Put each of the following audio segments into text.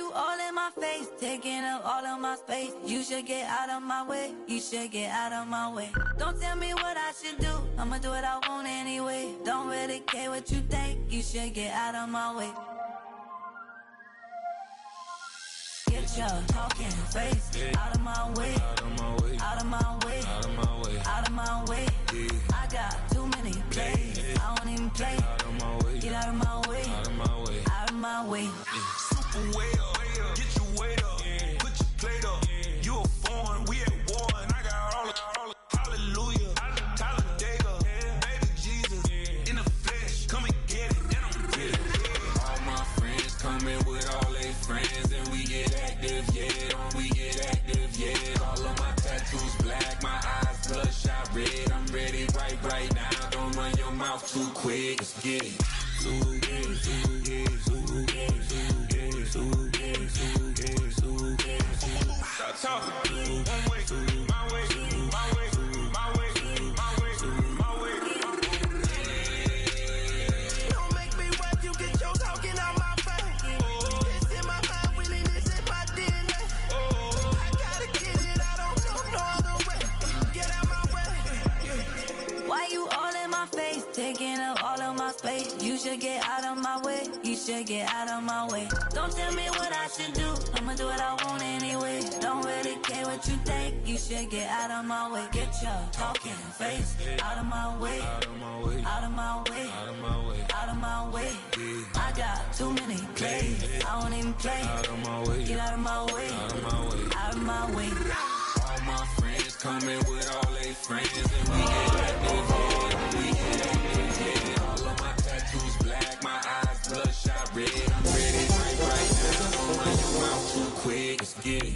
you all in my face, taking up all of my space? You should get out of my way, you should get out of my way. Don't tell me what I should do, I'ma do what I want anyway. Don't really care what you think, you should get out of my way. Get your talking face out of my way, out of my way, out of my way, out of my way, out of my way. I got too many plays, I don't even play. Out of my way, get out of my way, out of my way, out of my way. Super way up, get your weight up, put your plate up. You a foreign, we at war, and I got all the hallelujah, Talladega, baby Jesus, in the flesh, come and get it, and I'm with it. All my friends coming with all their friends, and we get active, yeah, we get active, yeah. All of my tattoos black, my eyes bloodshot red. I'm ready right now. Don't run your mouth too quick. Let's get it. Stop talking. One way, my way, my way, my way, my way, my way. Don't make me watch you get your talking out my face. It's in my mind, really, this is my DNA. I gotta get it, I don't know no other way. Get out my way. Why you all in my face, taking up all of my space? You should get out of my way, you should get out of my way. Don't tell me what I should do, I'ma do what I want anyway. Don't really care what you think, you should get out of my way. Get your talking face out of my way, out of my way, out of my way, out of my way, out of my way. I got too many plays, I don't even play. Out of my way, get out of my way, out of my way, out of my way. All my friends coming with all their friends, and we get active, yeah, we get active, yeah. All of my tattoos black, my eyes bloodshot red. I'm ready right now. Don't run your mouth too quick. Let's get it.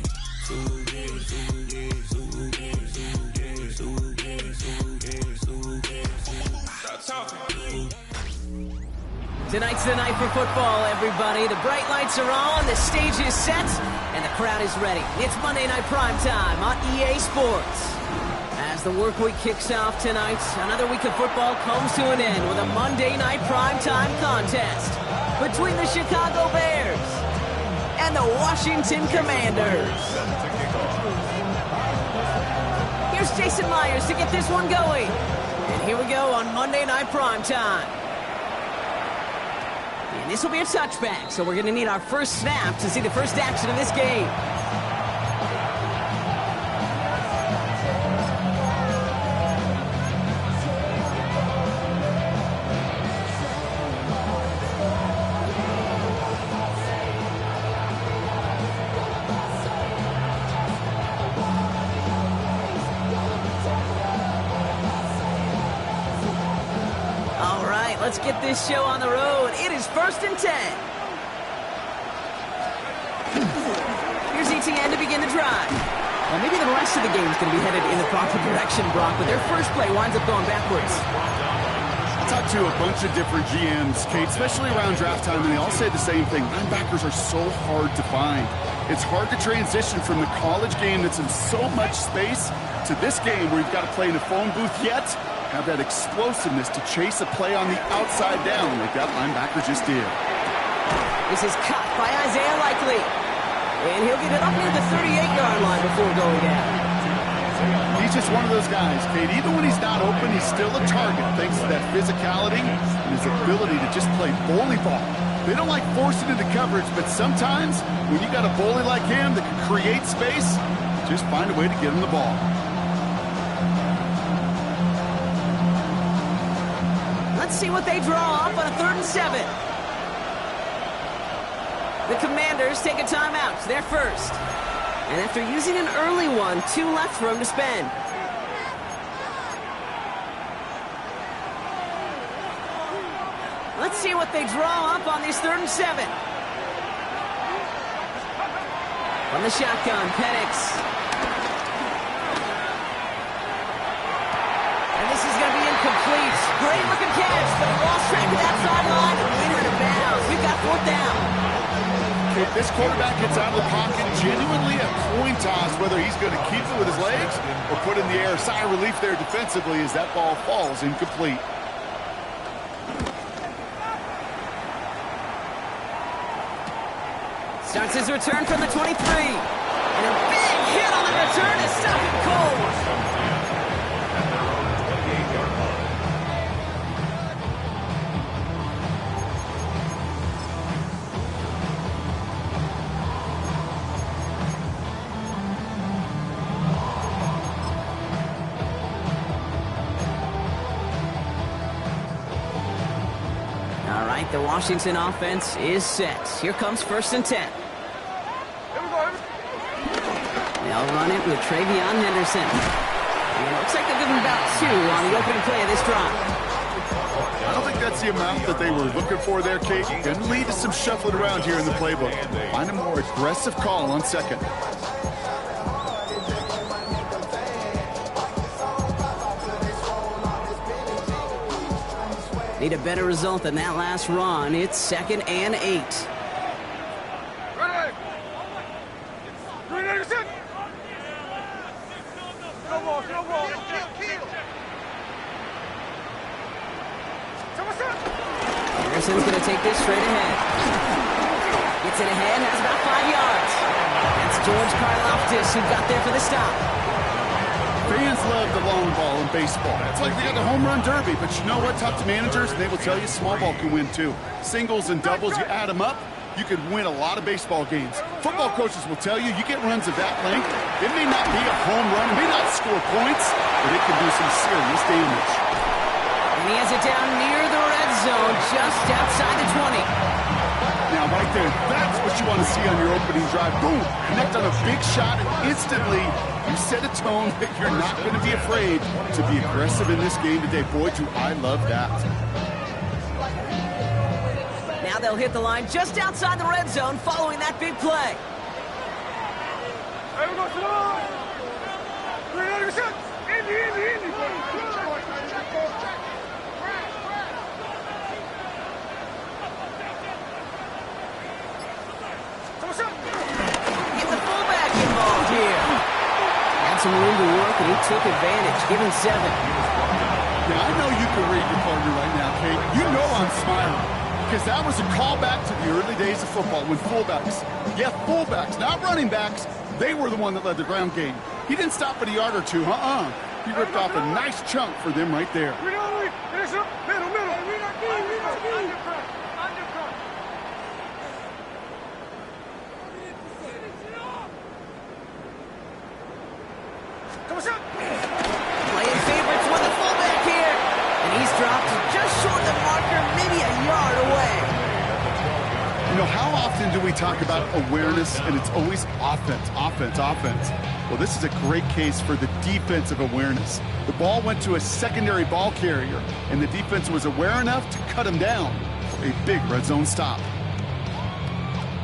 Stop talking. Tonight's the night for football, everybody. The bright lights are on, the stage is set, and the crowd is ready. It's Monday Night Primetime on EA Sports. As the work week kicks off tonight, another week of football comes to an end with a Monday Night Primetime contest between the Chicago Bears and the Washington Commanders. Here's Jason Myers to get this one going. And here we go on Monday Night Primetime. And this will be a touchback, so we're going to need our first snap to see the first action of this game. Let's get this show on the road. It is 1st and 10. Here's ETN to begin the drive. Well, maybe the rest of the game is going to be headed in the proper direction, Brock, but their first play winds up going backwards. I talked to a bunch of different GMs, Kate, especially around draft time, and they all say the same thing. Linebackers are so hard to find. It's hard to transition from the college game that's in so much space to this game where you've got to play in a phone booth yet have that explosiveness to chase a play on the outside down like that linebacker just did. This is cut by Isaiah Likely. And he'll get it up near the 38-yard line before going down. He's just one of those guys, Kate. Even when he's not open, he's still a target thanks to that physicality and his ability to just play bully ball. They don't like forcing into coverage, but sometimes when you got a bully like him that can create space, just find a way to get him the ball. Let's see what they draw up on a 3rd and 7. The Commanders take a timeout. They're first. And after using an early one, 2 left for him to spend. Let's see what they draw up on these 3rd and 7. From the shotgun, Penix. And this is going to be incomplete. Great looking catch, but a ball straight to that sideline and later in bounds. We've got 4th down. If this quarterback gets out of the pocket, genuinely a coin toss whether he's going to keep it with his legs or put in the air. Sigh of relief there defensively as that ball falls incomplete. Starts his return from the 23. And a big hit on the return to stop him cold. All right, the Washington offense is set. Here comes 1st and 10. They'll run it with Travion Henderson. And it looks like they'll give him about 2 on the opening play of this drive. I don't think that's the amount that they were looking for there, Kate. Going to lead to some shuffling around here in the playbook. Find a more aggressive call on 2nd. Need a better result than that last run. It's 2nd and 8. Harrison's going to take this straight ahead. Gets it ahead, has about 5 yards. That's George Karlaftis who got there for the stop. Fans love the long ball in baseball. It's like they got the home run derby, but you know what? Talk to managers, and they will tell you small ball can win too. Singles and doubles, you add them up, you can win a lot of baseball games. Football coaches will tell you, you get runs of that length, it may not be a home run, it may not score points, but it can do some serious damage. And he has it down near the red zone, just outside the 20. Now, right there, that's what you want to see on your opening drive. Boom! Connect on a big shot, and instantly you set a tone that you're not going to be afraid to be aggressive in this game today. Boy, do I love that. Now they'll hit the line just outside the red zone following that big play. Get the fullback involved here. Had some room to work, and he took advantage, giving 7. Yeah, I know you can read your partner right now, Kate. You know I'm smiling. Because that was a callback to the early days of football when fullbacks, not running backs, they were the one that led the ground game. He didn't stop at a yard or 2, He ripped off a nice chunk for them right there. Playing favorites with the fullback here. And he's dropped just short of the marker, maybe a yard away. You know, how often do we talk about awareness, and it's always offense, offense, offense? Well, this is a great case for the defensive awareness. The ball went to a secondary ball carrier, and the defense was aware enough to cut him down for a big red zone stop.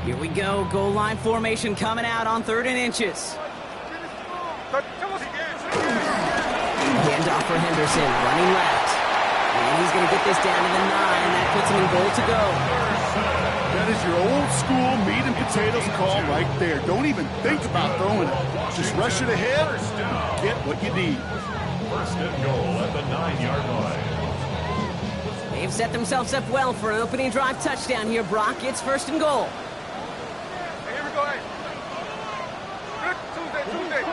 Here we go. Goal line formation coming out on 3rd and inches. Handoff for Henderson, running left. And he's going to get this down to the 9. That puts him in goal to go. That is your old school meat and potatoes call right there. Don't even think about throwing it. Just rush it ahead, get what you need. 1st and goal at the 9-yard line. They've set themselves up well for an opening drive touchdown here, Brock. It's 1st and goal. Here we go, hey. Good Tuesday.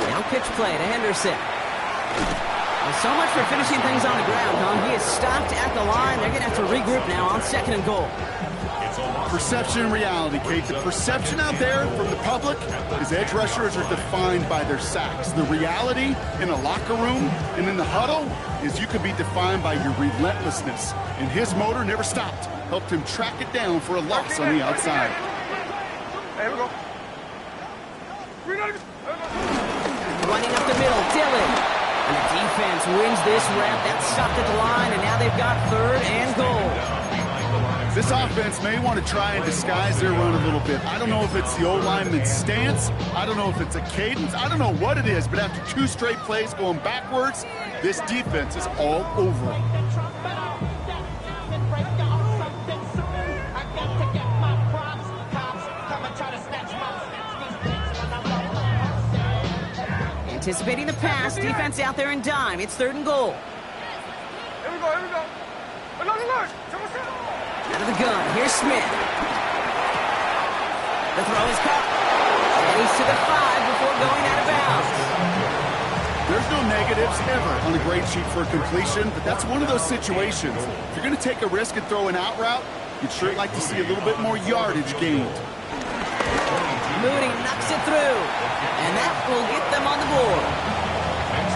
Now pitch play to Henderson. Well, so much for finishing things on the ground, He is stopped at the line. They're going to have to regroup now on 2nd and goal. Perception and reality, Kate. The perception out there from the public is edge rushers are defined by their sacks. The reality in a locker room and in the huddle is you could be defined by your relentlessness. And his motor never stopped. Helped him track it down for a loss on the outside. Here we go. Running up the middle, Dillon. And the defense wins this rep. That's stopped at the line, and now they've got 3rd and goal. This offense may want to try and disguise their run a little bit. I don't know if it's the O-lineman's stance. I don't know if it's a cadence. I don't know what it is, but after 2 straight plays going backwards, this defense is all over it. Anticipating the pass, defense out there in dime. It's 3rd and goal. Here we go, here we go. Look. Out of the gun, here's Smith. The throw is caught. And he's to the 5 before going out of bounds. There's no negatives ever on a grade sheet for a completion, but that's one of those situations. If you're going to take a risk and throw an out route, you'd sure like to see a little bit more yardage gained. Moody knocks it through, and that will get them on the board.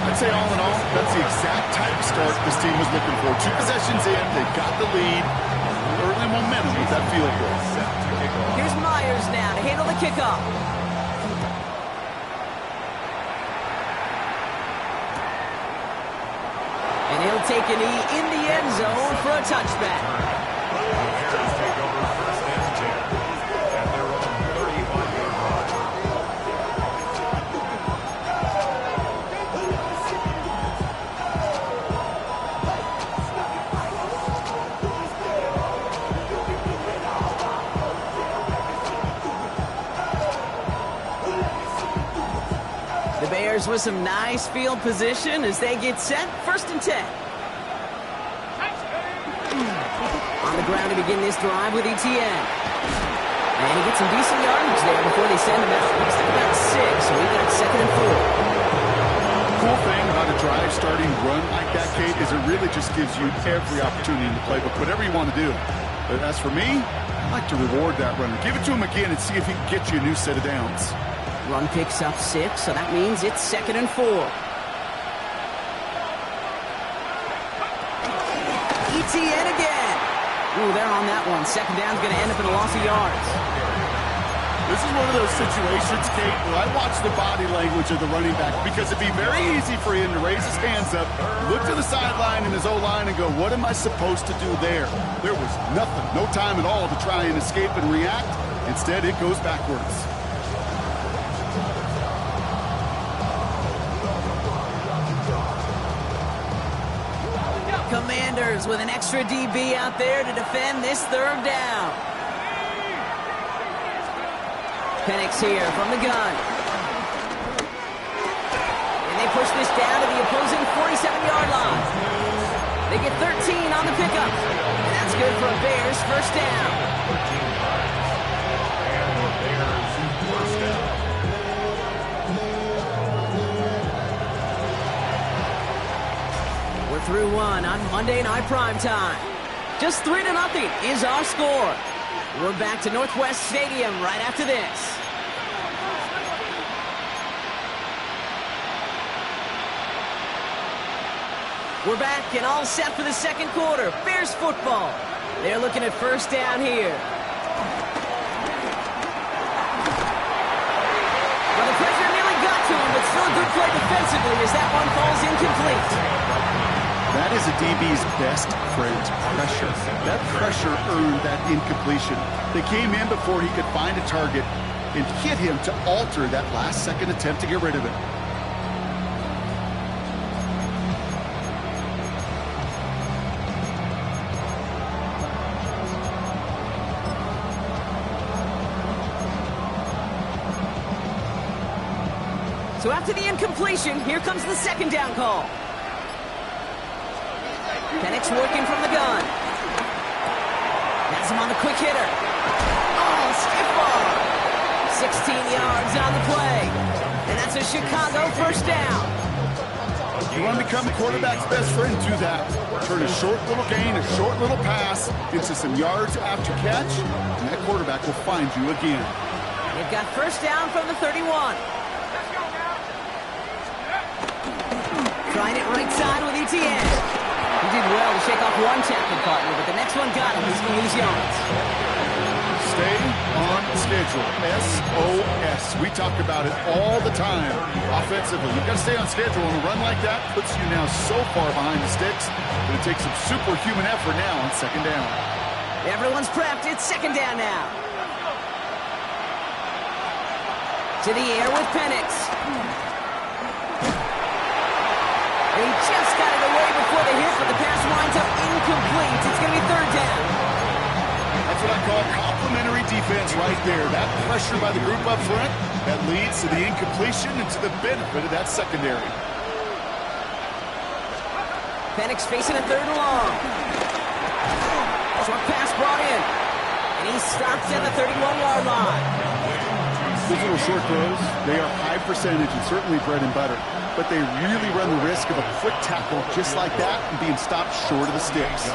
I'd say all in all, that's the exact type of start this team was looking for. 2 possessions in, they got the lead. Early momentum with that field goal. Here's Myers now to handle the kickoff. And he'll take a knee in the end zone for a touchback. The Bears with some nice field position as they get set. 1st and 10. On the ground to begin this drive with Etienne. And he gets some decent yardage there before they send him out. Looks like about 6, so he got 2nd and 4. Cool thing about a drive starting run like that, Kate, is it really just gives you every opportunity in the playbook, whatever you want to do. But as for me, I like to reward that runner. Give it to him again and see if he can get you a new set of downs. Run picks up 6, so that means it's 2nd and 4. Etienne again. Ooh, they're on that one. 2nd down's going to end up in a loss of yards. This is one of those situations, Kate, where I watch the body language of the running back because it'd be very easy for him to raise his hands up, look to the sideline in his O-line and go, what am I supposed to do there? There was nothing, no time at all to try and escape and react. Instead, it goes backwards. Commanders with an extra DB out there to defend this 3rd down. Penix here from the gun. And they push this down to the opposing 47-yard line. They get 13 on the pickup. And that's good for a Bears 1st down. We're through 1 on Monday Night Primetime. Just 3-0 is our score. We're back to Northwest Stadium right after this. We're back and all set for the 2nd quarter. Bears football. They're looking at 1st down here. Well, the pressure nearly got to him, but still a good play defensively as that one falls incomplete. That is a DB's best friend, pressure. That pressure earned that incompletion. They came in before he could find a target and hit him to alter that last-second attempt to get rid of it. So after the incompletion, here comes the 2nd down call. Penix working from the gun. Has him on the quick hitter. Oh, stiff ball. 16 yards on the play. And that's a Chicago 1st down. You want to become the quarterback's best friend, do that. Turn a short little gain, a short little pass into some yards after catch, and that quarterback will find you again. They've got 1st down from the 31. Trying it right side with Etienne. He did well to shake off one tackle partner, but the next one got him. He's going to lose yards. Stay on schedule. SOS. We talk about it all the time. Offensively, you've got to stay on schedule, and a run like that puts you now so far behind the sticks that it takes some superhuman effort now on 2nd down. Everyone's prepped. It's 2nd down now. To the air with Penix. He just got it away before the hit, but the pass winds up incomplete. It's going to be 3rd down. That's what I call complimentary defense. defense right there. That pressure by the group up front, that leads to the incompletion and to the benefit of that secondary. Penix facing a 3rd and long. Short pass brought in. And he stops at the 31-yard line. Those little short throws, they are high percentage and certainly bread and butter. But they really run the risk of a quick tackle just like that and being stopped short of the sticks.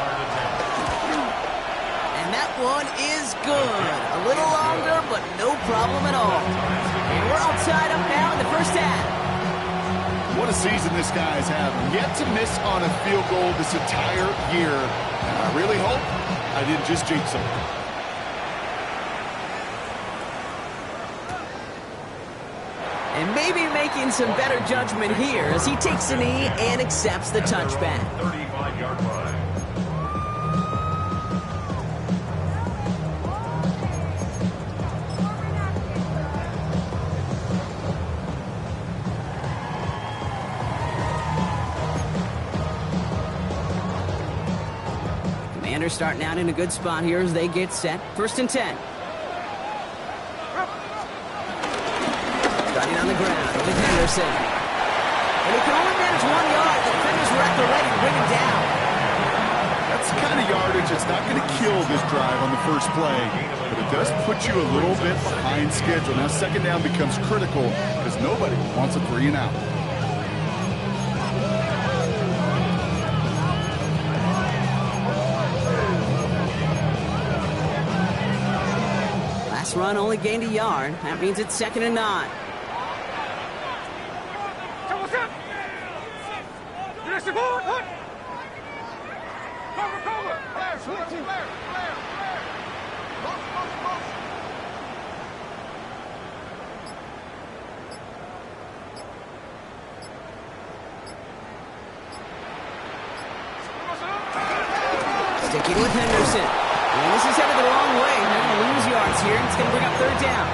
And that one is good. A little longer, but no problem at all. And we're all tied up now in the first half. What a season this guy's having. Yet to miss on a field goal this entire year. And I really hope I didn't just jinx him. And maybe making some better judgment here as he takes a knee and accepts the touchback. 35-yard line. Commanders starting out in a good spot here as they get set. 1st and 10. Starting on the ground with Henderson. And he can only manage 1 yard. The defenders were at the ready to bring him down. That's the kind of yardage that's not going to kill this drive on the first play. But it does put you a little bit behind schedule. Now 2nd down becomes critical because nobody wants a 3 and out. Last run only gained a yard. That means it's 2nd and 9. Sticking with Henderson. And this is headed the wrong way. They're going to lose yards here. It's going to bring up 3rd down.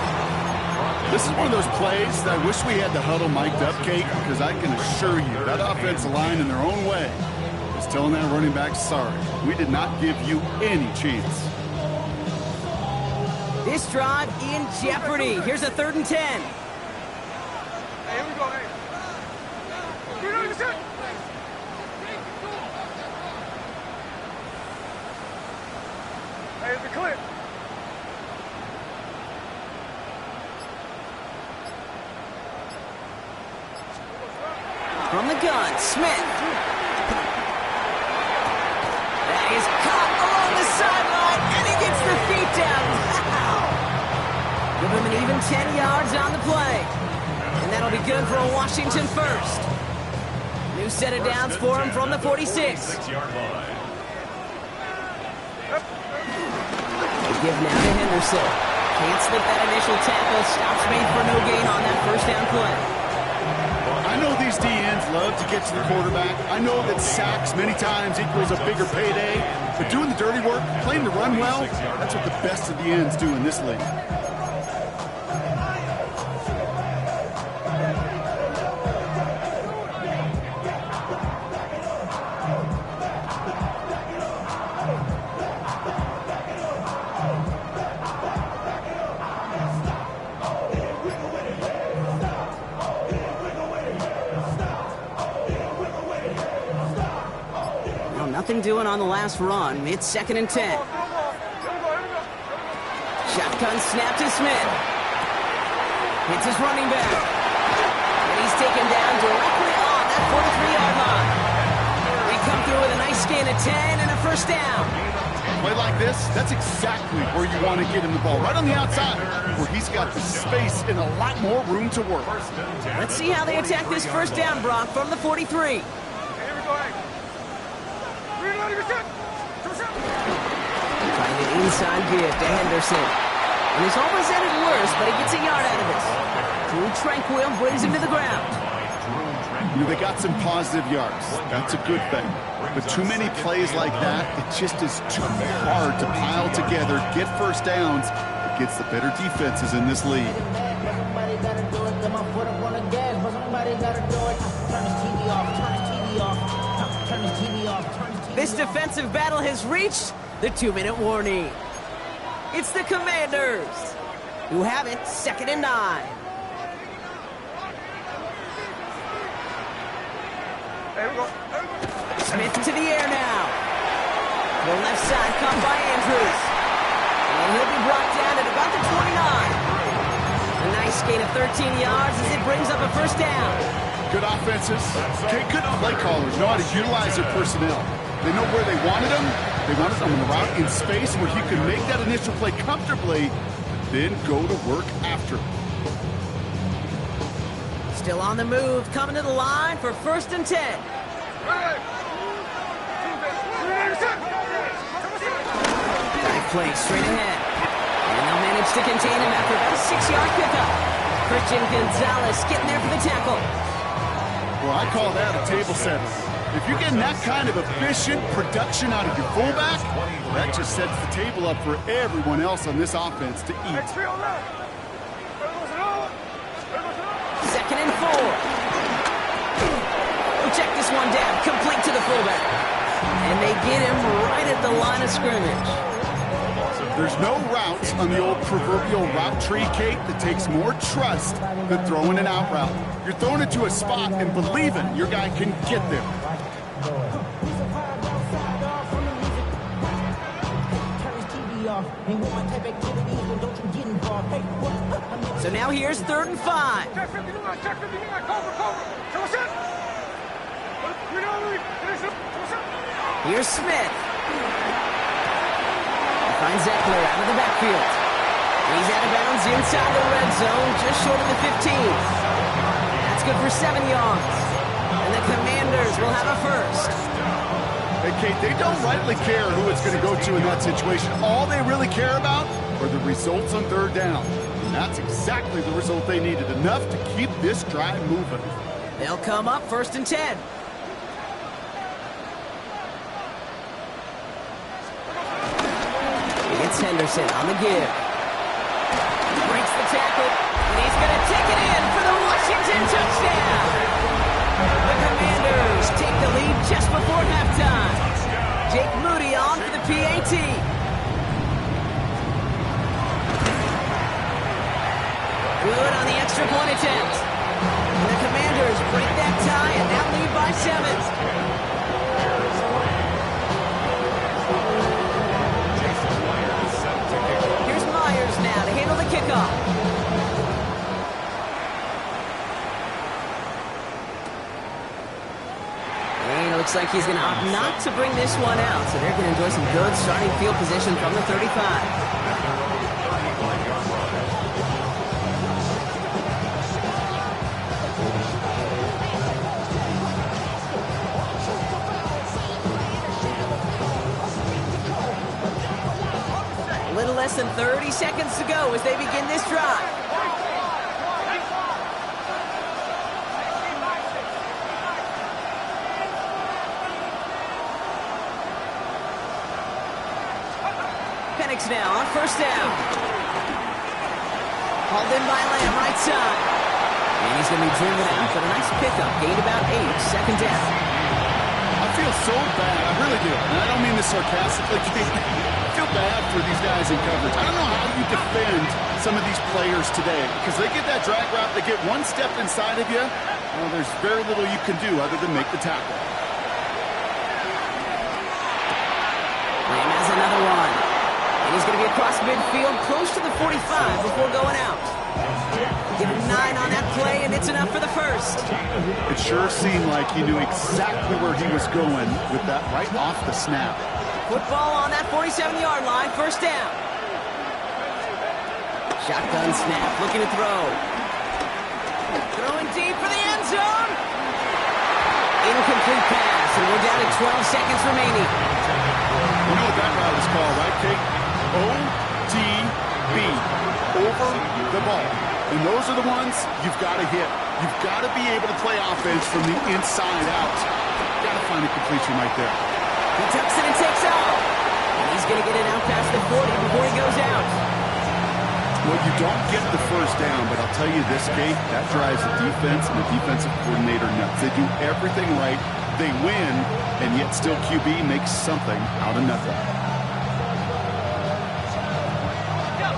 This is one of those plays that I wish we had the huddle mic'd up, Kate, because I can assure you that offensive line in their own way is telling that running back, sorry, we did not give you any chance. This drive in jeopardy. Here's a 3rd and 10. Hey, here we go, hey. Hey, it's a clip. From the gun, Smith. That is caught along the sideline, and he gets the feet down. Wow! Give him an even 10 yards on the play. And that'll be good for a Washington first. New set of downs for him from the 46. 6-yard line. They give now to Henderson. Can't slip that initial tackle. Stops made for no gain on that 1st down play. I know these DNs love to get to the quarterback. I know that sacks many times equals a bigger payday. But doing the dirty work, playing to run well, that's what the best of the ends do in this league. Nothing doing on the last run. It's 2nd and 10. Shotgun snap to Smith. Hits his running back. And he's taken down directly on that 43-yard line. They come through with a nice gain of 10 and a 1st down. Play like this, that's exactly where you want to get him the ball. Right on the outside, where he's got the space and a lot more room to work. Let's see how they attack this 1st down, Brock, from the 43. Trying an inside give to Henderson. And he's almost at it worse, but he gets a yard out of it. Drew Tranquil brings him to the ground. You know, they got some positive yards. That's a good thing. But too many plays like that, it just is too hard to pile together, get 1st downs against the better defenses in this league. Somebody gotta do it. Get my foot up on the gas, but somebody gotta do it. Turn the TV off. Turn the TV off. Turn the TV off. Turn the TV off. This defensive battle has reached the 2-minute warning. It's the Commanders, who have it 2nd and 9. There we go. Smith to the air now. The left side caught by Andrews. And he'll be brought down at about the 29. A nice gain of 13 yards as it brings up a first down. Good offenses. Okay, good play callers know how to utilize their personnel. They know where they wanted them. They wanted them on the route in space where he could make that initial play comfortably, then go to work after. Still on the move, coming to the line for 1st and 10. Dive play straight ahead. And they'll manage to contain him after about a 6-yard pickup. Christian Gonzalez getting there for the tackle. Well, I call that a table setter. If you're getting that kind of efficient production out of your fullback, well, that just sets the table up for everyone else on this offense to eat. 2nd and 4. We'll check this one down, complete to the fullback. And they get him right at the line of scrimmage. There's no routes on the old proverbial route tree, Kate, that takes more trust than throwing an out route. You're throwing it to a spot and believing your guy can get there. So now here's 3rd and 5. Here's Smith. He finds Eckler out of the backfield. He's out of bounds inside the red zone, just short of the 15. That's good for 7 yards. And the Commanders will have a first. Hey, Kate, they don't rightly care who it's going to go to in that situation. All they really care about are the results on 3rd down. And that's exactly the result they needed, enough to keep this drive moving. They'll come up 1st and 10. It's Henderson on the give. Breaks the tackle, and he's going to take it in for the Washington touchdown. The Commanders take the lead just before halftime. Jake Moody on for the PAT. Good on the extra point attempt. And the Commanders break that tie and now lead by 7. Now to handle the kickoff. And it looks like he's going to opt not to bring this one out, so they're going to enjoy some good starting field position from the 35. Less than 30 seconds to go as they begin this drive. Penix now on 1st down. Hauled in by Lamb, right side. And he's going to be driven out, but a nice pickup. Gained about 8, 2nd down. I feel so bad, I really do. And I don't mean this sarcastically. I feel bad for these guys in coverage. I don't know how you defend some of these players today, because they get that drag route, they get one step inside of you, well, there's very little you can do other than make the tackle. Lamb has another one. And he's going to be across midfield, close to the 45 before going out. Give him 9 on that play, and it's enough for the first. It sure seemed like he knew exactly where he was going with that right off the snap. Football on that 47-yard line, 1st down. Shotgun snap, looking to throw. Throwing deep for the end zone. Incomplete pass, and we're down to 12 seconds remaining. You know what that route is called, right, Kate? OTB, over the ball. And those are the ones you've got to hit. You've got to be able to play offense from the inside out. You've got to find a completion right there. He tucks it and takes off. And he's going to get it out past the 40 before he goes out. Well, you don't get the 1st down, but I'll tell you this, Kate, that drives the defense and the defensive coordinator nuts. They do everything right. They win, and yet still QB makes something out of nothing.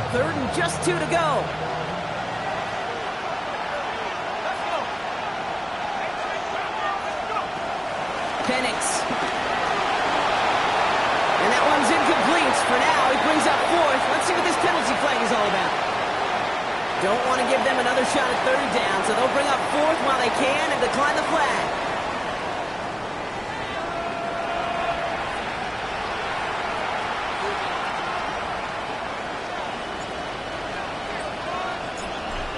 3rd and just 2 to go. Penix. And that one's incomplete. For now, he brings up 4th. Let's see what this penalty flag is all about. Don't want to give them another shot at 3rd down, so they'll bring up 4th while they can and decline the flag.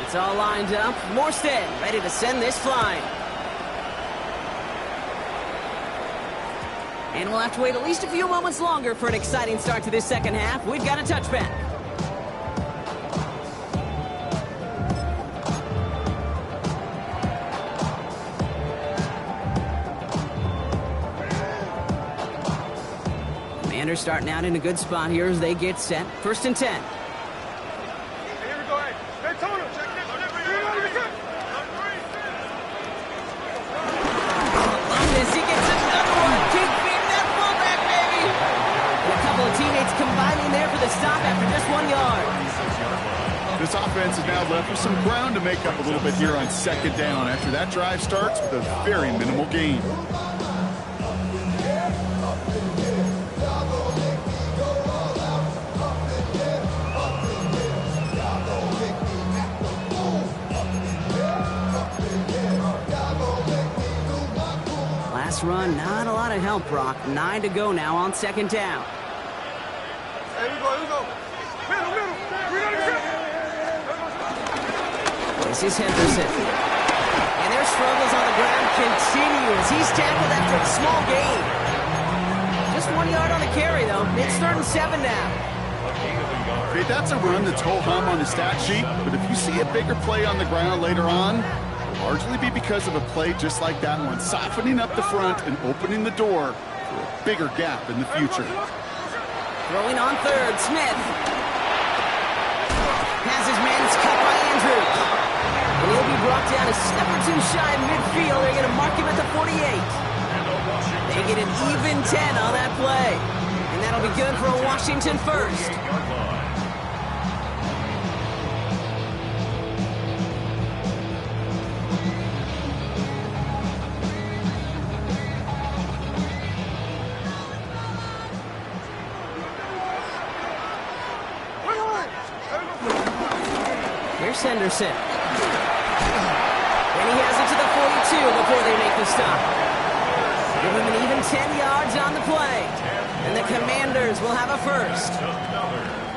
It's all lined up. Morstead ready to send this flying. And we'll have to wait at least a few moments longer for an exciting start to this second half. We've got a touchback. Commanders starting out in a good spot here as they get set. 1st and 10. Here we go, hey. Hey, Tony, check this. He gets another one. Keep beating that fullback, baby. And a couple of teammates combining there for the stop after just 1 yard. This offense is now left with some ground to make up a little bit here on 2nd down after that drive starts with a very minimal gain. Run, not a lot of help, Brock. 9 to go now on 2nd down. Here we go. Middle. This is Henderson. And their struggles on the ground continue as he's tackled after a small gain. Just 1 yard on the carry, though. It's 3rd and 7 now. Okay, that's a run that's ho-hum on the stat sheet, but if you see a bigger play on the ground later on, largely be because of a play just like that one, softening up the front and opening the door for a bigger gap in the future. Throwing on 3rd, Smith. Has his man, it's cut by Andrews. And he'll be brought down a step or 2 shy of midfield. They're going to mark him at the 48. They get an even 10 on that play. And that'll be good for a Washington 1st. Henderson. And he has it to the 42 before they make the stop. Give him an even 10 yards on the play. And the Commanders will have a 1st.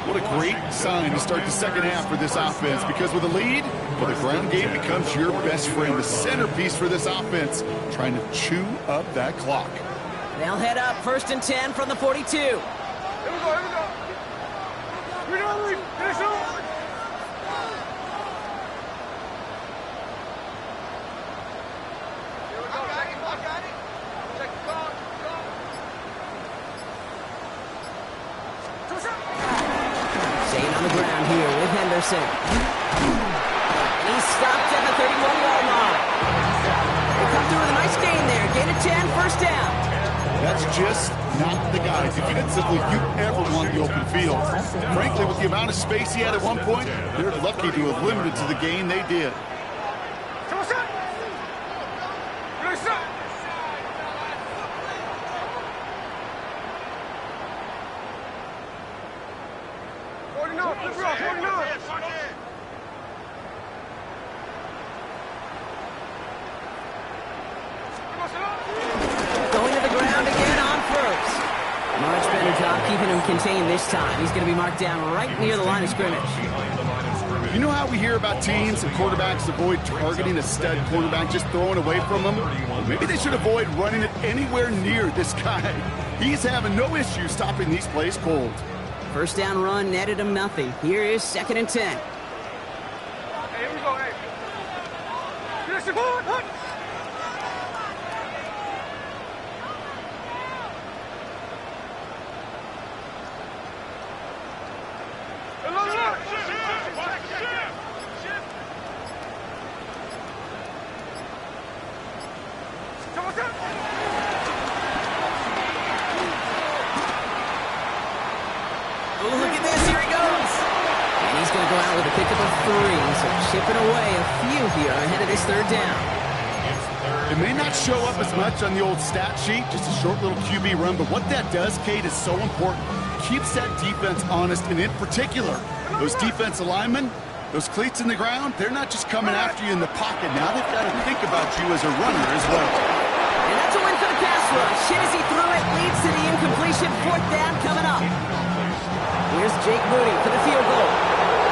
What a great sign to start the second half for this offense, because with a lead, well, the ground game becomes your best friend, the centerpiece for this offense, trying to chew up that clock. They'll head up 1st and 10 from the 42. Here we go. Finish up. Henderson. And he's stopped at the 31-yard line. They come through with a nice gain there. Gain of 10, 1st down. That's just not the guy defensively you ever want the open field. Frankly, with the amount of space he had at one point, they're lucky to have limited to the gain they did. Going to the ground again on 1st. Much better job keeping him contained this time. He's going to be marked down right near the line of scrimmage. You know how we hear about teams and quarterbacks avoid targeting a stud quarterback, just throwing away from him? Well, maybe they should avoid running it anywhere near this guy. He's having no issue stopping these plays cold. 1st down run netted him nothing. Here is 2nd and 10. Hey, here we go, hey. Finish the ball, hut. with a pickup of 3, so chipping away a few here ahead of this third down. It may not show up as much on the old stat sheet, just a short little QB run, but what that does, Kate, is so important. Keeps that defense honest, and in particular, those defensive linemen, those cleats in the ground, they're not just coming after you in the pocket. Now they've got to think about you as a runner as well. And that's a win for the pass rush. Hit as he threw it, leads to the incompletion. 4th down coming up. Here's Jake Moody for the field goal.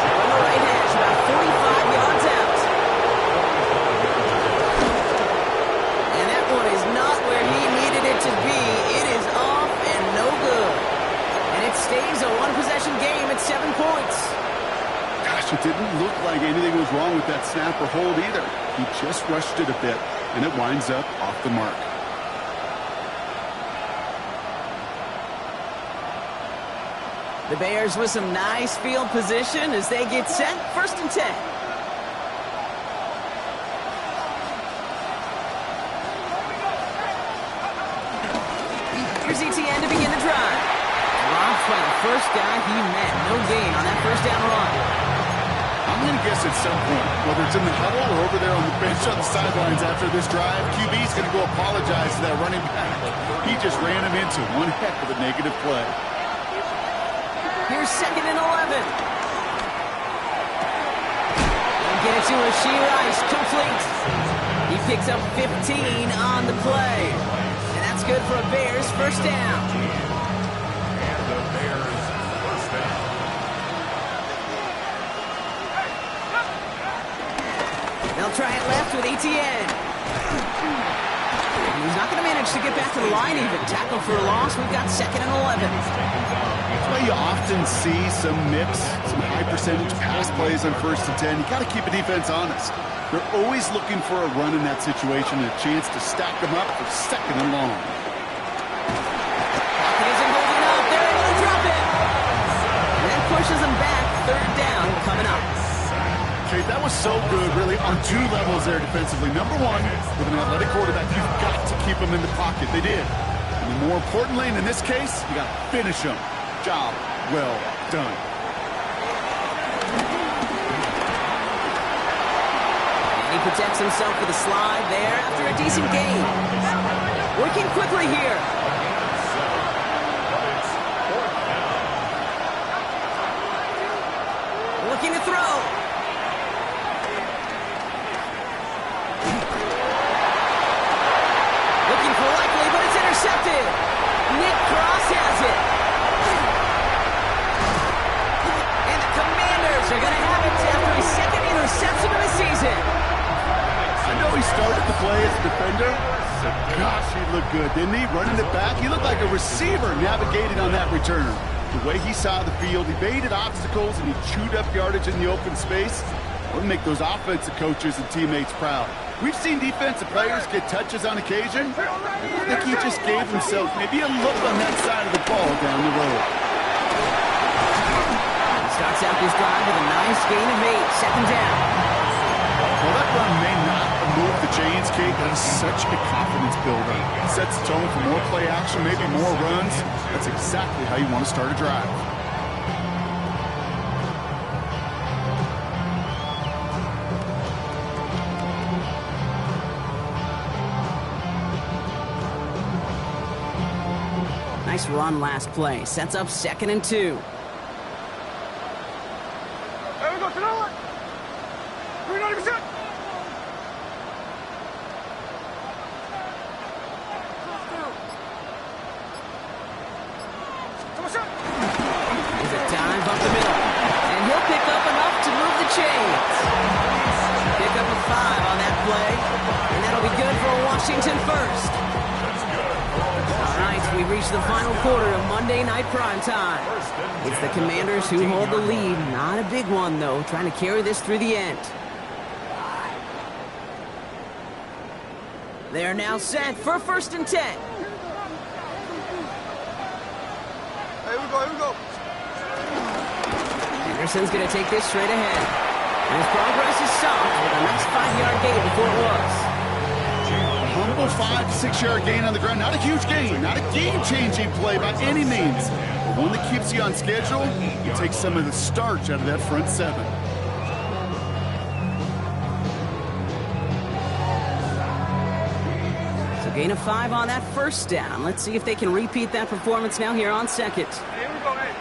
On the right edge, about 45 yards out. And that one is not where he needed it to be. It is off and no good. And it stays a one-possession game at 7 points. Gosh, it didn't look like anything was wrong with that snap or hold either. He just rushed it a bit, and it winds up off the mark. The Bears with some nice field position as they get set. 1st and 10. Here's ETN to begin the drive. Dropped by the first guy he met. No gain on that 1st down run. I'm going to guess at some point, whether it's in the huddle or over there on the bench on the sidelines after this drive, QB's going to go apologize to that running back. He just ran him into one heck of a negative play. Here's 2nd and 11. And get it to Rashee Rice, complete. He picks up 15 on the play. And that's good for a Bears 1st down. And the Bears 1st down. They'll try it left with ETN. He's not going to manage to get back to the line even. Tackle for a loss. We've got 2nd and 11. That's why you often see some mix, some high percentage pass plays on 1st and 10. You got to keep a defense honest. They're always looking for a run in that situation and a chance to stack them up for 2nd and long. Pocket isn't holding up. They're able to drop it. And that pushes them back. 3rd down coming up. Okay, that was so good, really, on 2 levels there defensively. Number 1, with an athletic quarterback, you've got to keep them in the pocket. They did. And then more importantly, and in this case, you got to finish them. Job well done. And he protects himself with a slide there after a decent gain. Working quickly here. Looking to throw. Looking for likely, but it's intercepted. Nick Cross has it. And the Commanders are going to have it after his 2nd interception of the season. I know he started the play as a defender. Gosh, he looked good, didn't he? Running it back, he looked like a receiver navigating on that return. The way he saw the field, he baited obstacles and he chewed up yardage in the open space. It'll make those offensive coaches and teammates proud. We've seen defensive players get touches on occasion. I think he just gave himself maybe a look on that side of the ball down the road. He starts out this drive with a nice gain of 8, 2nd down. Well, that run may not move the chains, Kate. That is such a confidence builder. It sets the tone for more play action, maybe more runs. That's exactly how you want to start a drive. Nice run last play. Sets up 2nd and 2. There we go, to the line. 390%. Here's a dive up the middle. And he'll pick up enough to move the chains. Pick up a 5 on that play. And that'll be good for a Washington 1st. All right, we reach the final quarter of Monday Night Primetime. It's the Commanders who hold the lead. Not a big one, though, trying to carry this through the end. They are now set for 1st and 10. Here we go, here we go. Anderson's going to take this straight ahead. And his progress is stopped with a nice 5-yard gain before it was. Humble 5 to 6 yard gain on the ground. Not a huge gain, not a game-changing play by any means, but one that keeps you on schedule. You take some of the starch out of that front 7. gain of 5 on that first down. Let's see if they can repeat that performance now here on second. Hey, here we go, hey.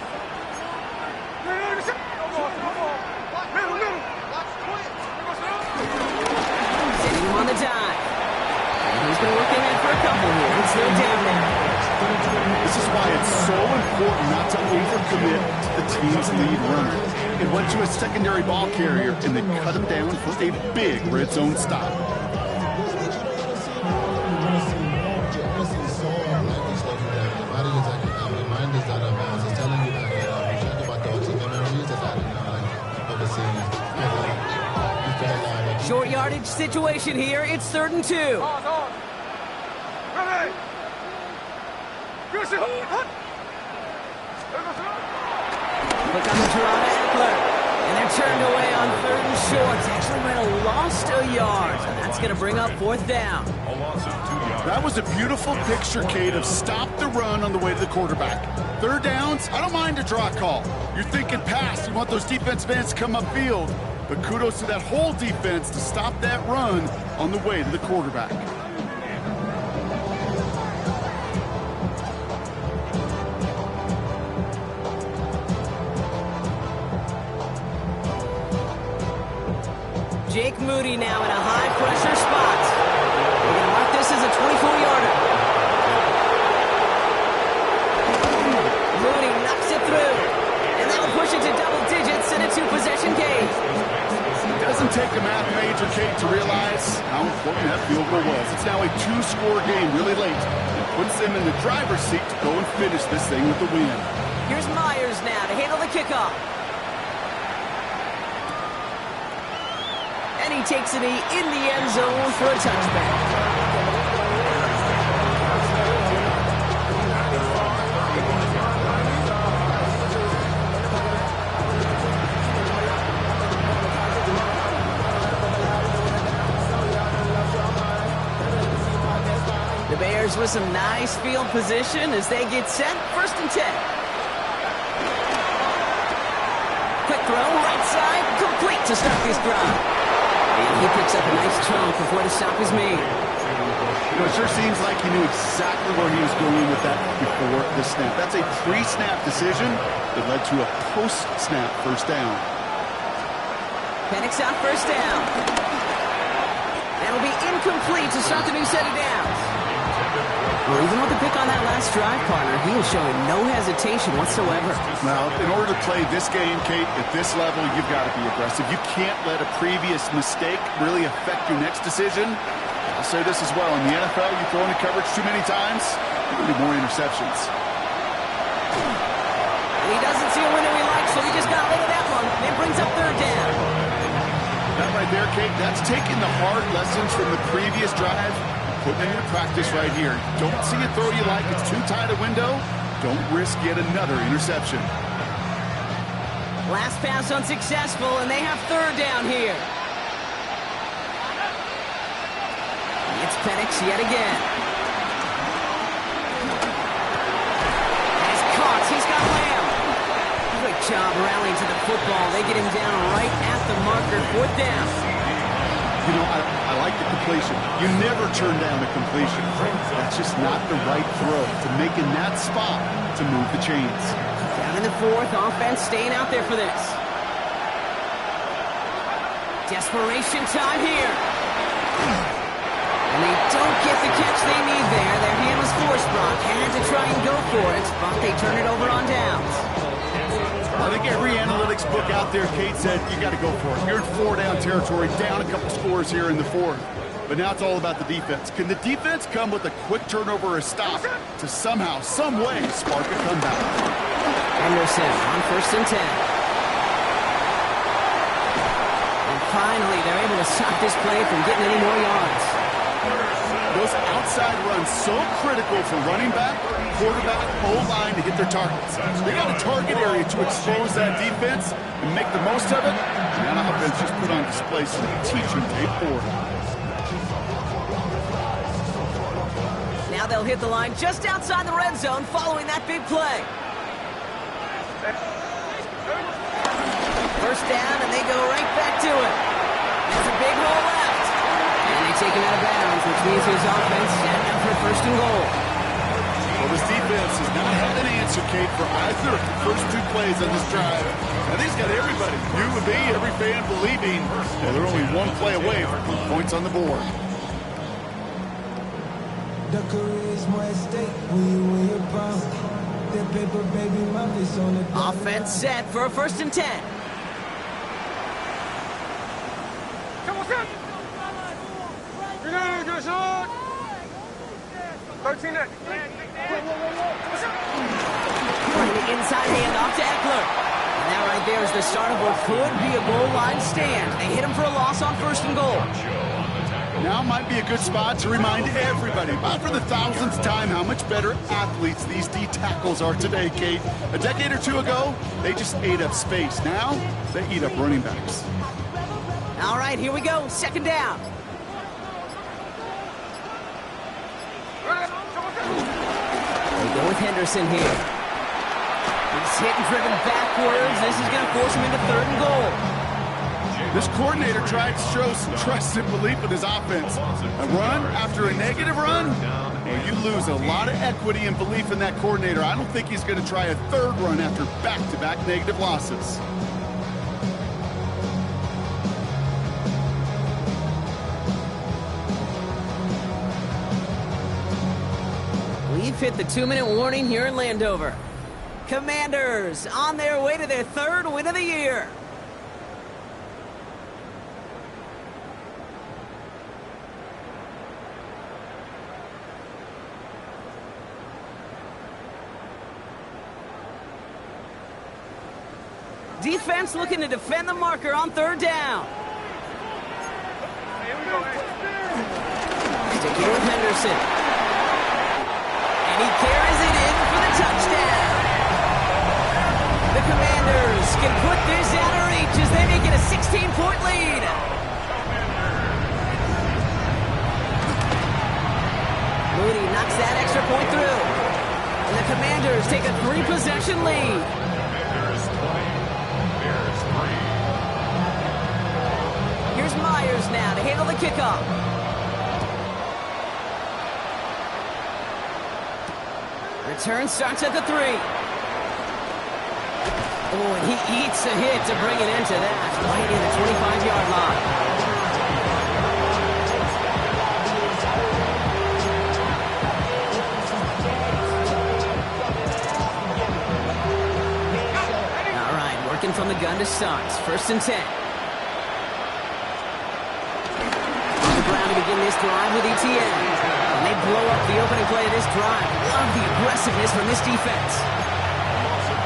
Sending him on the dive. And he's going to look ahead for a couple here. It's third down now. This is why it's so important not to overcommit to the team's lead runner. It went to a secondary ball carrier, and they cut him down for a big red zone stop. Short yardage situation here. It's 3rd and 2. Ready. Look on the Toronto Eckler. And they're turned away on 3rd and short. They actually might have lost a yard. And that's going to bring up 4th down. A loss of 2 yards. That was a beautiful picture, Kate, of stop the run on the way to the quarterback. 3rd downs, I don't mind a draw call. You're thinking pass. You want those defensive ends to come upfield. But kudos to that whole defense to stop that run on the way to the quarterback. Jake Moody now in a high-pressure spot. We're going to mark this as a 24-yarder. Moody knocks it through. And that'll push it to double digits in a 2-possession game. It doesn't take a math major, Kate, to realize how important that field goal was. It's now a 2-score game really late. It puts them in the driver's seat to go and finish this thing with the win. Here's Myers now to handle the kickoff. And he takes it in the end zone for a touchback. The Bears with some nice field position as they get set. 1st and 10. Quick throw, right side, complete to start this drive. And he picks up a nice chunk before the stop is made. You know, it sure seems like he knew exactly where he was going with that before the snap. That's a pre-snap decision that led to a post-snap first down. Penix out 1st down. That'll be incomplete to start the new set of downs. Well, even with the pick on that last drive, partner, he is showing no hesitation whatsoever. Now, in order to play this game, Kate, at this level, you've got to be aggressive. You can't let a previous mistake really affect your next decision. I'll say this as well. In the NFL, you throw into coverage too many times, you're going to be more interceptions. And he doesn't see a window he likes, so he just got rid of that one. It brings up 3rd down. That right there, Kate, that's taking the hard lessons from the previous drive, putting it into practice right here. Don't see a throw you like, it's too tight a window. Don't risk yet another interception. Last pass unsuccessful, and they have 3rd down here. It's Penix yet again. He's caught. He's got Lamb. Great job rallying to the football. They get him down right at the marker. 4th down. You know, I like the completion. You never turn down the completion. That's just not the right throw to make in that spot to move the chains. Down in the 4th, offense staying out there for this. Desperation time here. And they don't get the catch they need there. Their hand was forced, Brock. Had to try and go for it, but they turn it over on downs. I think every analytics book out there, Kate, said you got to go for it. You're in 4-down territory, down a couple scores here in the 4th. But now it's all about the defense. Can the defense come with a quick turnover or a stop to somehow, some way, spark a comeback? Henderson on 1st and 10. And finally, they're able to stop this play from getting any more yards. Those outside runs so critical for running back, quarterback, O-line to hit their targets. They got a target area to expose that defense and make the most of it. And that offense just put on display some teaching tape for it. Now they'll hit the line just outside the red zone following that big play. 1st down, and they go right back to it. There's a big hole left. And they take him out of bounds, which means his offense set up for first and goal. Well, this defense has not had an answer, Kate, for either of the first two plays on this drive. I think it's got everybody, you and me, every fan believing they're only one play away from putting points on the board. The career's more at stake when you win your pound. That paper, baby, my face on the Offense set for a first and 10. Come on, set. You're going to shot. 13 next. Running the inside handoff to Eckler. And that right there is the start of what could be a goal line stand. They hit him for a loss on first and goal. Now might be a good spot to remind everybody, about for the thousandth time, how much better athletes these D tackles are today, Kate. A decade or two ago, they just ate up space. Now, they eat up running backs. All right, here we go. Second down. They go with Henderson here. He's hit and driven backwards. This is going to force him into third and goal. This coordinator tried to show some trust and belief in his offense. A run after a negative run, well, you lose a lot of equity and belief in that coordinator. I don't think he's going to try a third run after back-to-back negative losses. We've hit the 2-minute warning here in Landover. Commanders on their way to their third win of the year. Defense looking to defend the marker on third down. Sticking with Henderson. And he carries it in for the touchdown. The Commanders can put this out of reach as they make it a 16-point lead. Moody knocks that extra point through. And the Commanders take a 3-possession lead. Here's Myers now to handle the kickoff. Return starts at the 3. Oh, and he eats a hit to bring it into that. Right in the 25-yard line. All right, working from the gun to start. First and 10. On the ground to begin this drive with ETN. And they blow up the opening play of this drive. Love the aggressiveness from this defense.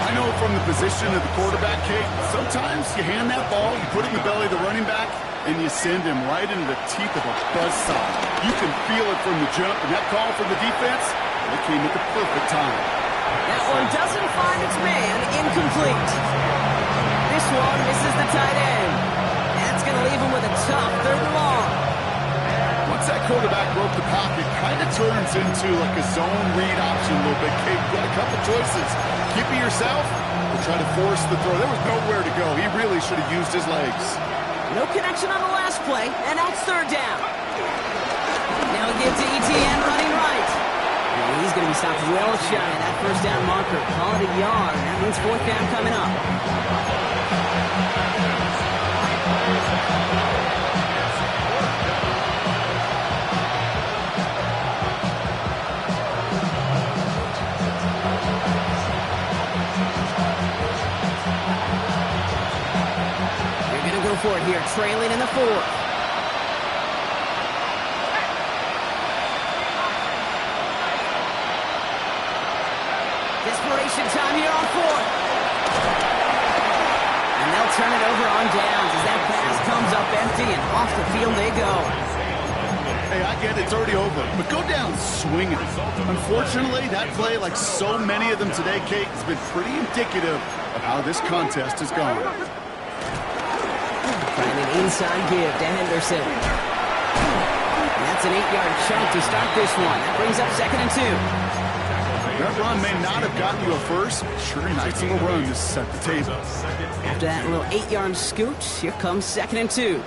I know from the position of the quarterback, Kate, sometimes you hand that ball, you put it in the belly of the running back, and you send him right into the teeth of a buzzsaw. You can feel it from the jump, and that call from the defense, it came at the perfect time. That one doesn't find its man. Incomplete. This one misses the tight end. That's going to leave him with a tough third and long. Once that quarterback broke the pocket, kind of turns into like a zone read option a little bit. Kate, you've got a couple choices. Keep it yourself or try to force the throw. There was nowhere to go. He really should have used his legs. No connection on the last play, and now it's third down. Now we get to ETN running right. And he's going to be stopped well shy of that first down marker. Call it a yard. That means fourth down coming up. Go for it here, trailing in the 4th. Desperation time here on 4th. And they'll turn it over on downs as that pass comes up empty and off the field they go. Hey, I get it, it's already over, but go down swinging. Unfortunately, that play, like so many of them today, Kate, has been pretty indicative of how this contest has gone. Trying an inside give to Henderson. And that's an 8-yard chunk to start this one. That brings up 2nd and 2. That run may not have gotten you a first, but sure, nice little run to set the table. After that little 8-yard scoot, here comes 2nd and 2.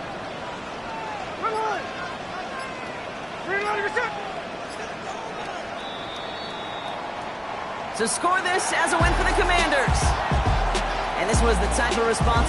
To score this as a win for the Commanders. And this was the type of response